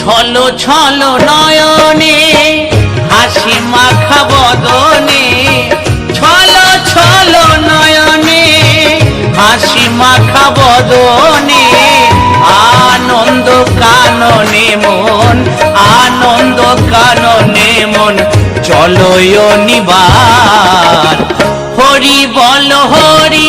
ছলো ছলো নয়নে হাসি মাখা বদনে, ছলো ছলো নয়নে হাসি মাখা বদনে, আনন্দ কাননে মন, আনন্দ কাননে মন, চলো নিবার হরি বল হরি